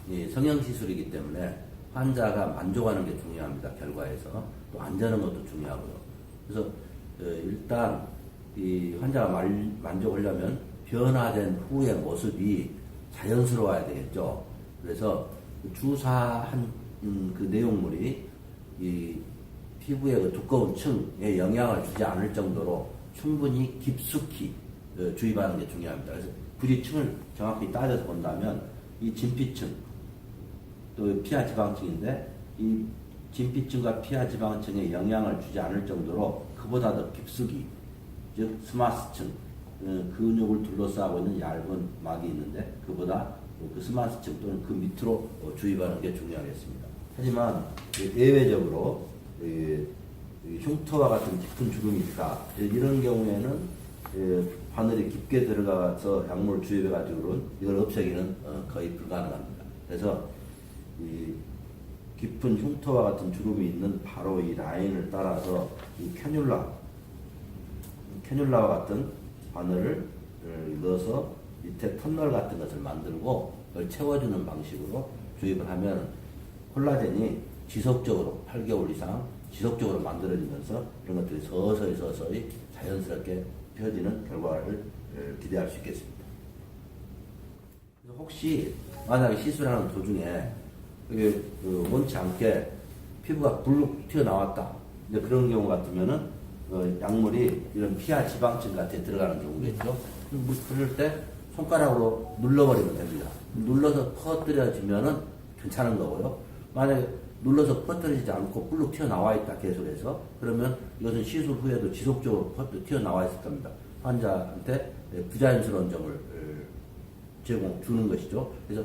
이 성형시술이기 때문에 환자가 만족하는 게 중요합니다. 결과에서. 또 안전한 것도 중요하고요. 그래서 일단 이 환자가 만족하려면 변화된 후의 모습이 자연스러워야 되겠죠. 그래서 주사한 그 내용물이 이 피부의 그 두꺼운 층에 영향을 주지 않을 정도로 충분히 깊숙이 주입하는 게 중요합니다. 그래서 굳이 층을 정확히 따져서 본다면 이 진피층, 또 피하 지방층인데 이 진피층과 피하 지방층에 영향을 주지 않을 정도로 그보다 더 깊숙이, 즉 스마스층, 근육을 둘러싸고 있는 얇은 막이 있는데 그보다 그 스마스층 또는 그 밑으로 주입하는 게 중요하겠습니다. 하지만 예외적으로 흉터와 같은 깊은 주름이 있다. 이런 경우에는 바늘이 깊게 들어가서 약물을 주입해가지고는 이걸 없애기는 거의 불가능합니다. 그래서 이 깊은 흉터와 같은 주름이 있는 바로 이 라인을 따라서 이 캐뉼라와 같은 바늘을 넣어서 밑에 터널 같은 것을 만들고 그걸 채워주는 방식으로 주입을 하면 콜라겐이 지속적으로 8개월 이상 지속적으로 만들어지면서 이런 것들이 서서히 자연스럽게 펴지는 결과를 기대할 수 있겠습니다. 그래서 혹시 만약에 시술하는 도중에 원치 않게 피부가 불룩 튀어나왔다. 이제 그런 경우 같으면은 약물이 이런 피하 지방층 같은 데 들어가는 경우겠죠. 그럴 때 손가락으로 눌러버리면 됩니다. 눌러서 퍼뜨려지면은 괜찮은 거고요. 만약에 눌러서 퍼뜨리지 않고 불룩 튀어나와 있다 계속해서 그러면 이것은 시술 후에도 지속적으로 튀어나와 있을 겁니다. 환자한테 부자연스러운 점을 주는 것이죠. 그래서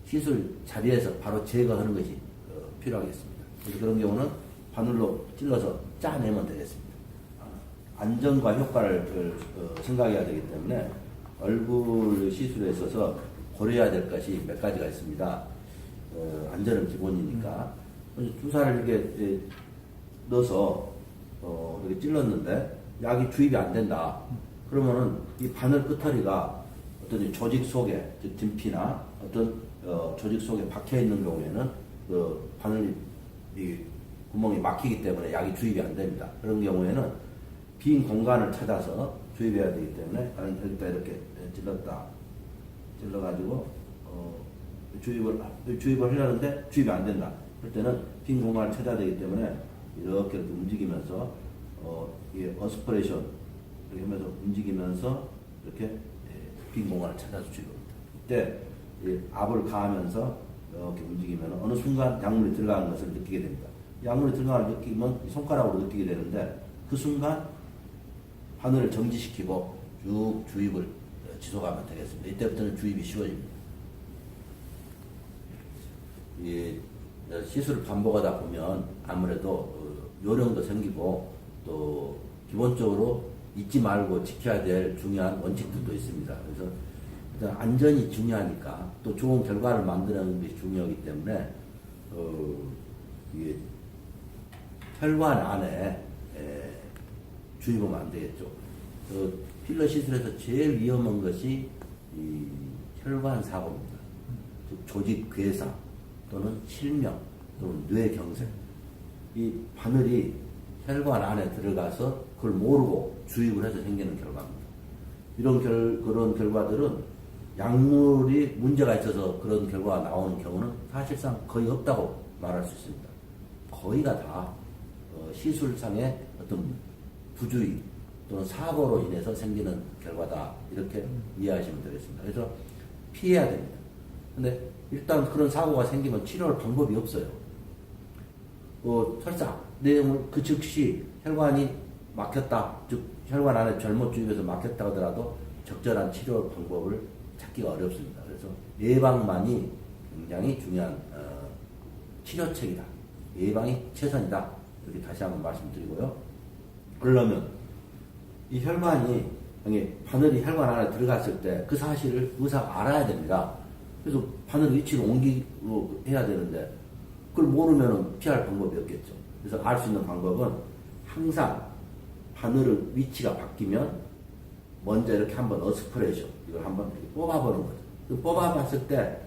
시술 자리에서 바로 제거하는 것이 필요하겠습니다. 그래서 그런 경우는 바늘로 찔러서 짜내면 되겠습니다. 안전과 효과를 생각해야 되기 때문에 얼굴 시술에 있어서 고려해야 될 것이 몇 가지가 있습니다. 안전은 기본이니까 주사를 이렇게 넣어서 이렇게 찔렀는데 약이 주입이 안 된다. 그러면은 이 바늘 끄터리가 어떤 조직 속에, 즉 진피나 어떤 조직 속에 박혀 있는 경우에는 그 바늘 이 구멍이 막히기 때문에 약이 주입이 안 됩니다. 그런 경우에는 빈 공간을 찾아서 주입해야 되기 때문에 여기다 이렇게 찔러가지고 주입을 하려는데 주입이 안 된다. 그럴 때는 빈 공간을 찾아야 되기 때문에 이렇게 움직이면서 이게 어스퍼레이션 이렇게 하면서 움직이면서 이렇게 빈 공간을 찾아서 주입합니다. 이때 압을 가하면서 이렇게 움직이면 어느 순간 약물이 들어가는 것을 느끼게 됩니다. 약물이 들어가는 걸 느끼면 손가락으로 느끼게 되는데 그 순간 바늘을 정지시키고 쭉 주입을 지속하면 되겠습니다. 이때부터는 주입이 쉬워집니다. 시술을 반복하다 보면 아무래도 요령도 생기고 또 기본적으로 잊지 말고 지켜야 될 중요한 원칙들도 있습니다. 그래서 일단 안전이 중요하니까 또 좋은 결과를 만드는 것이 중요하기 때문에 이게 혈관 안에 주입하면 안 되겠죠. 필러 시술에서 제일 위험한 것이 이 혈관 사고입니다. 즉 조직 괴사 또는 실명 또는 뇌경색. 이 바늘이 혈관 안에 들어가서 그걸 모르고 주입을 해서 생기는 결과입니다. 그런 결과들은 약물이 문제가 있어서 그런 결과가 나오는 경우는 사실상 거의 없다고 말할 수 있습니다. 거의가 다 시술상의 어떤 부주의 또는 사고로 인해서 생기는 결과다. 이렇게 이해하시면 되겠습니다. 그래서 피해야 됩니다. 근데 일단 그런 사고가 생기면 치료할 방법이 없어요. 설사 내용을 그 즉시 혈관이 막혔다. 즉 혈관 안에 잘못 주입해서 막혔다 하더라도 적절한 치료 방법을 찾기가 어렵습니다. 그래서 예방만이 굉장히 중요한 치료책이다. 예방이 최선이다. 이렇게 다시 한번 말씀드리고요. 그러려면 이 혈관이 바늘이 혈관 안에 들어갔을 때 그 사실을 의사가 알아야 됩니다. 그래서 바늘 위치를 옮기고 해야 되는데 그걸 모르면 피할 방법이 없겠죠. 그래서 알 수 있는 방법은 항상 바늘 위치가 바뀌면 먼저 이렇게 한번 어스프레이션 이걸 한번 이렇게 뽑아보는 거죠. 뽑아봤을 때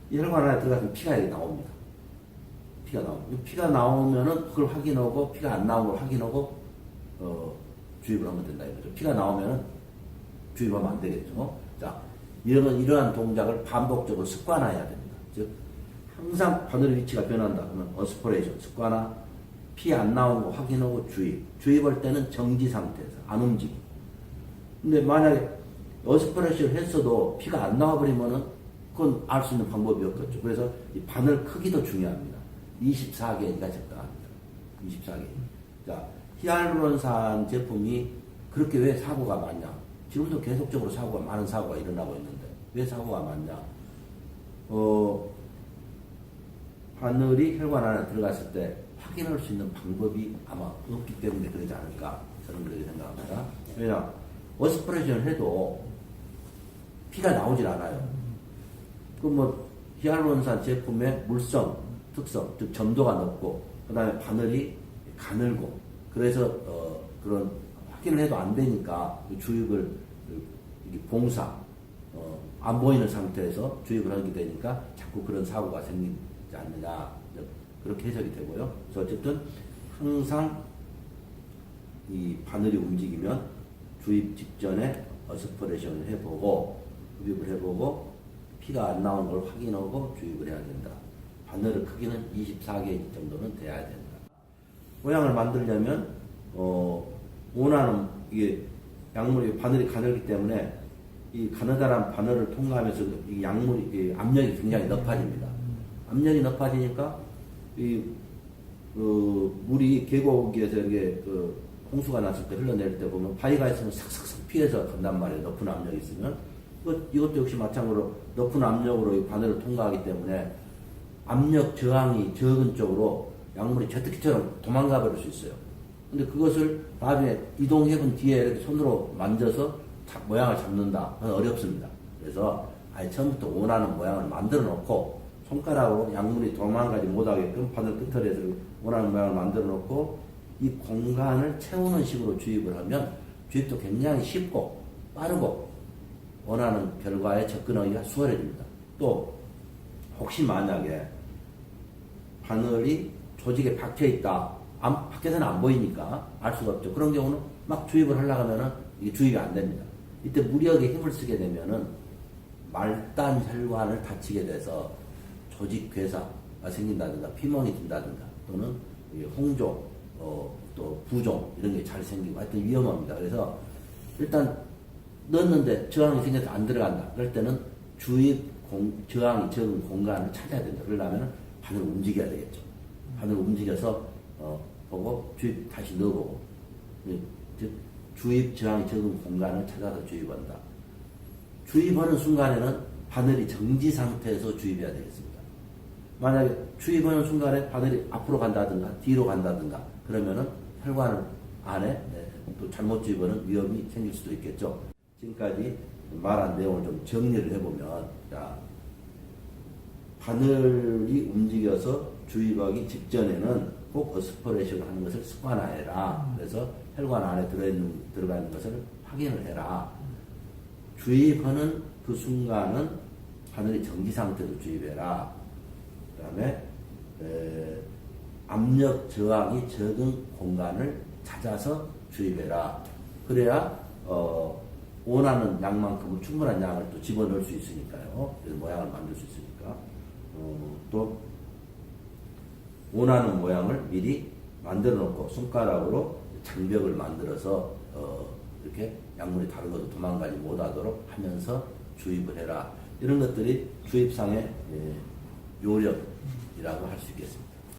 이 혈관 안에 들어가면 피가 이렇게 나옵니다. 피가 나옵니다. 피가 나오면은 그걸 확인하고 피가 안 나온 걸 확인하고 주입을 하면 된다 이거죠. 피가 나오면은 주입하면 안 되겠죠. 자, 이러한 동작을 반복적으로 습관화해야 됩니다. 즉 항상 바늘의 위치가 변한다 그러면 어스퍼레이션 습관화, 피 안 나온 거 확인하고 주입할 때는 정지 상태에서 안 움직이고. 근데 만약에 어스퍼레이션을 했어도 피가 안 나와버리면은 그건 알 수 있는 방법이 없겠죠. 그래서 이 바늘 크기도 중요합니다. 24개가 적당합니다. 24개. 자, 히알루론산 제품이 그렇게 왜 사고가 많냐? 지금도 계속적으로 많은 사고가 일어나고 있는데 왜 사고가 많냐? 바늘이 혈관 안에 들어갔을 때 확인할 수 있는 방법이 아마 없기 때문에 그러지 않을까 저는 그렇게 생각합니다. 왜냐? 어스퍼레이션을 해도 피가 나오질 않아요. 히알루론산 제품의 물성, 특성, 즉 점도가 높고, 그 다음에 바늘이 가늘고, 그래서 그런 확인을 해도 안 되니까 주입을 안 보이는 상태에서 주입을 하게 되니까 자꾸 그런 사고가 생기지 않느냐, 그렇게 해석이 되고요. 그래서 어쨌든 항상 이 바늘이 움직이면 주입 직전에 어스퍼레이션을 해보고, 흡입을 해보고, 피가 안 나오는 걸 확인하고 주입을 해야 된다. 바늘의 크기는 24개 정도는 돼야 된다. 모양을 만들려면 원하는 이게 약물이 바늘이 가늘기 때문에 이 가느다란 바늘을 통과하면서 이 약물이 압력이 굉장히 높아집니다. 압력이 높아지니까 이 물이 계곡에서 이게 홍수가 났을 때 흘러내릴 때 보면 바위가 있으면 삭삭삭 피해서 간단 말이에요. 높은 압력이 있으면. 이것도 역시 마찬가지로 높은 압력으로 이 바늘을 통과하기 때문에 압력 저항이 적은 쪽으로 약물이 제트기처럼 도망가 버릴 수 있어요. 근데 그것을 나중에 이동해본 뒤에 이렇게 손으로 만져서 모양을 잡는다. 그건 어렵습니다. 그래서 아예 처음부터 원하는 모양을 만들어 놓고 손가락으로 약물이 도망가지 못하게끔 바늘 끝털에서 원하는 모양을 만들어 놓고 이 공간을 채우는 식으로 주입을 하면 주입도 굉장히 쉽고 빠르고 원하는 결과에 접근하기가 수월해집니다. 또 혹시 만약에 바늘이 조직에 박혀있다. 밖에서는 안 보이니까 알 수가 없죠. 그런 경우는 막 주입을 하려고 하면은 이게 주입이 안 됩니다. 이때 무리하게 힘을 쓰게 되면은 말단 혈관을 다치게 돼서 조직 괴사가 생긴다든가 피멍이 든다든가 또는 홍조, 또 부종 이런 게 잘 생기고 하여튼 위험합니다. 그래서 일단 넣었는데 저항이 생겨서 안 들어간다. 그럴 때는 주입 저항이 적은 공간을 찾아야 된다. 그러려면 바늘을 움직여야 되겠죠. 바늘을 움직여서 보고 주입 다시 넣어보고 즉 주입 저항이 적은 공간을 찾아서 주입한다. 주입하는 순간에는 바늘이 정지 상태에서 주입해야 되겠습니다. 만약에 주입하는 순간에 바늘이 앞으로 간다든가 뒤로 간다든가 그러면은 혈관 안에 또 잘못 주입하는 위험이 생길 수도 있겠죠. 지금까지 말한 내용을 좀 정리를 해보면, 자, 바늘이 움직여서 주입하기 직전에는 꼭 어스퍼레이션을 하는 것을 습관화해라. 그래서 혈관 안에 들어가 있는 것을 확인을 해라. 주입하는 그 순간은 바늘이 정지 상태로 주입해라. 그 다음에 압력 저항이 적은 공간을 찾아서 주입해라. 그래야 원하는 양만큼은 충분한 양을 또 집어넣을 수 있으니까요. 그래서 모양을 만들 수 있으니까. 또 원하는 모양을 미리 만들어 놓고 손가락으로 장벽을 만들어서 이렇게 약물이 다른 것도 도망가지 못하도록 하면서 주입을 해라. 이런 것들이 주입상의 요령이라고 할 수 있겠습니다.